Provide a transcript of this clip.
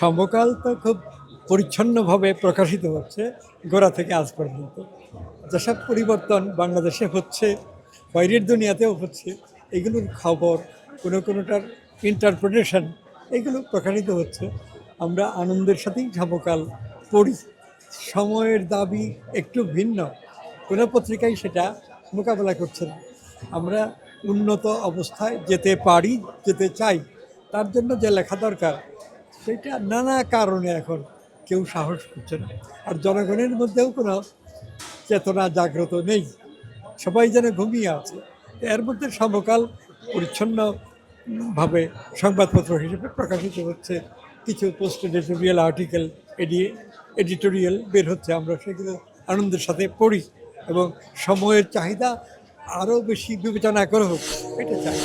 সমকাল তো খুব পরিচ্ছন্নভাবে প্রকাশিত হচ্ছে গোড়া থেকে আজ পর্যন্ত। যেসব পরিবর্তন বাংলাদেশে হচ্ছে, বাইরের দুনিয়াতেও হচ্ছে, এগুলোর খবর, কোনোটার ইন্টারপ্রিটেশন, এগুলো প্রকাশিত হচ্ছে। আমরা আনন্দের সাথেই সমকাল পড়ি। সময়ের দাবি একটু ভিন্ন, কোনো পত্রিকাই সেটা মোকাবেলা করছে না। আমরা উন্নত অবস্থায় যেতে পারি, যেতে চাই, তার জন্য যে লেখা দরকার সেটা নানা কারণে এখন কেউ সাহস করছে না। আর জনগণের মধ্যেও কোনো চেতনা জাগ্রত নেই, সবাই যেন ঘুমিয়ে আছে। এর মধ্যে সমকাল পরিচ্ছন্নভাবে সংবাদপত্র হিসেবে প্রকাশিত হচ্ছে, কিছু পোস্ট এডিটোরিয়াল আর্টিকেল, এডিটোরিয়াল বের হচ্ছে, আমরা সেগুলো আনন্দের সাথে পড়ি এবং সময়ের চাহিদা আরও বেশি বিবেচনা করে হোক, এটা চাই।